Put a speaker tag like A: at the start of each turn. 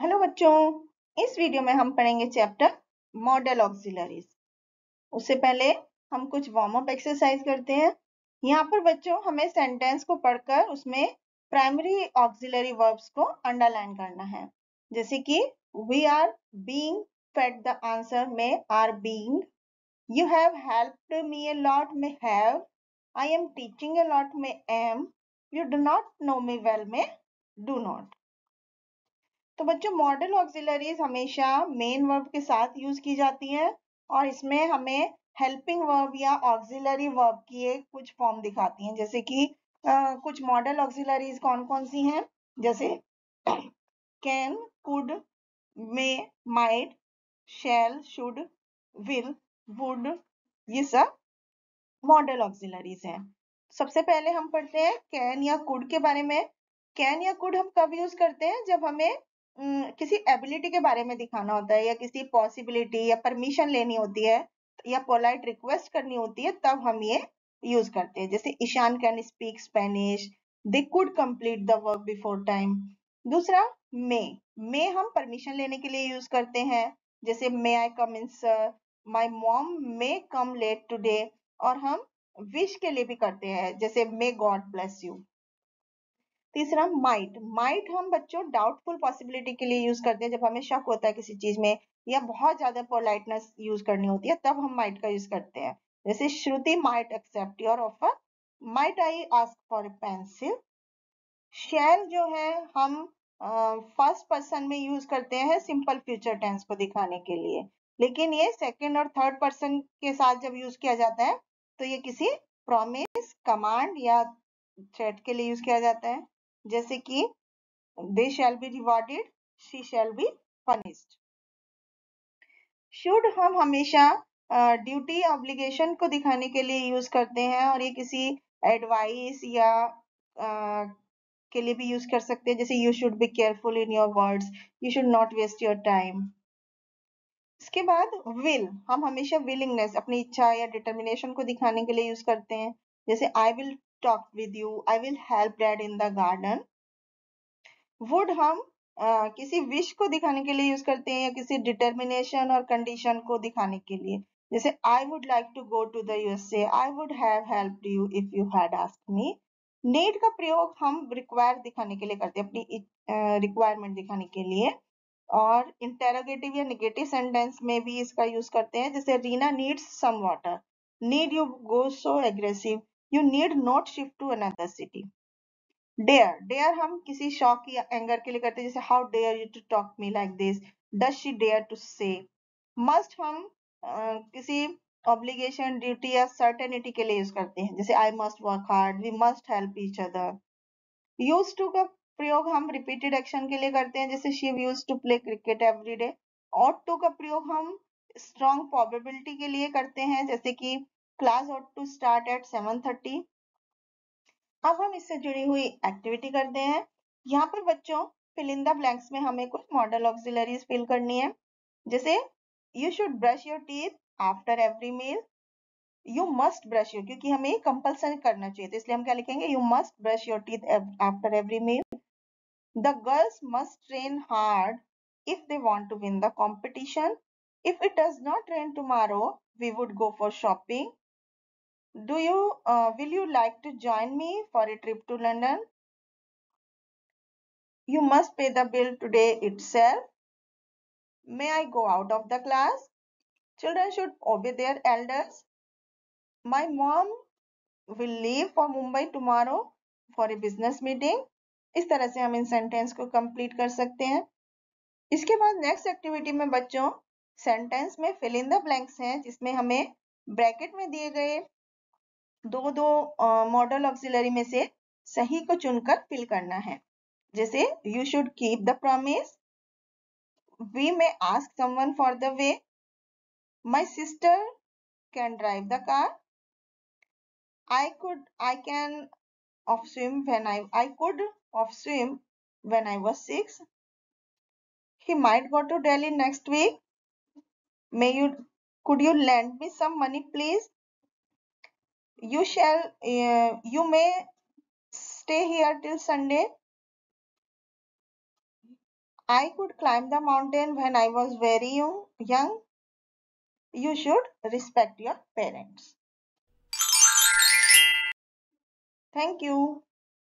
A: Hello बच्चों, इस video में हम पढ़ेंगे चैप्टर मॉडल ऑक्सिलरीज। उससे पहले हम कुछ वार्म अप एक्सरसाइज करते हैं। यहाँ पर बच्चों हमें सेंटेंस को पढ़कर उसमें प्राइमरी ऑक्सिलरी वर्ब्स को अंडरलाइन करना है। जैसे कि we are being fed, the answer में are being. You have helped me a lot में have. I am teaching a lot में am. You do not know me well में do not. तो बच्चों मॉडल ऑक्सिलरीज हमेशा main verb के साथ use की जाती है और इसमें हमें हेल्पिंग वर्ब या ऑक्सिलरी वर्ब की एक कुछ फॉर्म दिखाती हैं। जैसे कि कुछ मॉडल ऑक्सिलरीज कौन कौन सी हैं, जैसे can, could, may, might, shall, should, will, would, ये सब मॉडल ऑक्सिलरीज हैं। सबसे पहले हम पढ़ते हैं कैन या कुड के बारे में। कैन या कुड हम कब यूज करते हैं, जब हमें किसी एबिलिटी के बारे में दिखाना होता है या किसी पॉसिबिलिटी या परमिशन लेनी होती है या पोलाइट रिक्वेस्ट करनी होती है, तब हम ये यूज करते हैं। जैसे Ishan can speak Spanish, they could complete the work before time. दूसरा मे हम परमिशन लेने के लिए यूज करते हैं। जैसे may I come in sir, my mom may come late today. और हम विश के लिए भी करते हैं, जैसे मे गॉड ब्लेस यू। तीसरा माइट हम बच्चों डाउटफुल पॉसिबिलिटी के लिए यूज करते हैं, जब हमें शक होता है किसी चीज में या बहुत ज्यादा पोलाइटनेस यूज करनी होती है, तब हम माइट का यूज करते हैं। जैसे Shruti might accept your offer, might I ask for a pencil. Shall जो है हम फर्स्ट पर्सन में यूज करते हैं सिंपल फ्यूचर टेंस को दिखाने के लिए, लेकिन ये सेकंड और थर्ड पर्सन के साथ जब यूज किया जाता है तो ये किसी प्रॉमिस, कमांड या थ्रेट के लिए यूज किया जाता है। जैसे कि they shall be rewarded, she shall be punished। Should हम हमेशा ड्यूटी ऑब्लिगेशन को दिखाने के लिए यूज करते हैं और ये किसी एडवाइस या के लिए भी यूज कर सकते हैं। जैसे you should be careful in your words, you should not waste your time. इसके बाद विल हम हमेशा विलिंगनेस, अपनी इच्छा या डिटर्मिनेशन को दिखाने के लिए यूज करते हैं। जैसे I will talk with you, I will help dad in the garden. Would हम किसी विश को दिखाने के लिए यूज करते हैं या किसी डिटर्मिनेशन और कंडीशन को दिखाने के लिए। जैसे I would like to go to the USA, I would have helped you if you had asked me. Need का प्रयोग हम रिक्वायर दिखाने के लिए करते हैं, अपनी रिक्वायरमेंट दिखाने के लिए। और इंटेरोगेटिव या नेगेटिव सेंटेंस में भी इसका यूज करते हैं। जैसे Reena needs some water, need you go so aggressive, you need not shift to another city. Dare हम किसी शॉक या एंगर के लिए करते हैं। जैसे how dare you to talk me like this, does she dare to say. Must हम किसी ऑब्लिगेशन, ड्यूटी या सर्टेनिटी के लिए यूज करते हैं। जैसे I must work hard, we must help each other. Use to का प्रयोग हम रिपीटेड एक्शन के लिए करते हैं। जैसे she use to play cricket every day. Ought to का प्रयोग हम स्ट्रॉन्ग प्रोबेबिलिटी के लिए करते हैं। जैसे कि class ought to start at 7:30। अब हम इससे जुड़ी हुई एक्टिविटी करते हैं। यहाँ पर बच्चों फिल इन द ब्लैंक्स में हमें कुछ मॉडल ऑक्सिलरीज फिल करनी है। जैसे you should brush your teeth after every meal, you must brush your, क्योंकि हमें कंपल्सरी करना चाहिए तो इसलिए हम क्या लिखेंगे, you must brush your teeth after every meal. The girls must train hard if they want to win the competition, if it does not rain tomorrow we would go for shopping. Will you like to join me for a trip to London? You must pay the bill today itself. May I go out of the class? Children should obey their elders. My mom will leave for Mumbai tomorrow for a business meeting. इस तरह से हम इन sentence को complete कर सकते हैं। इसके बाद नेक्स्ट एक्टिविटी में बच्चों सेंटेंस में फिल इन द ब्लैंक्स हैं, जिसमें हमें ब्रैकेट में दिए गए दो मॉडल ऑक्सिलरी में से सही को चुनकर फिल करना है। जैसे you should keep the promise, we may ask someone for the way, my sister can drive the car, I can off swim when I could off swim when I was 6, he might go to Delhi next week, could you lend me some money please, you may stay here till Sunday, I could climb the mountain when I was very young. You should respect your parents. Thank you.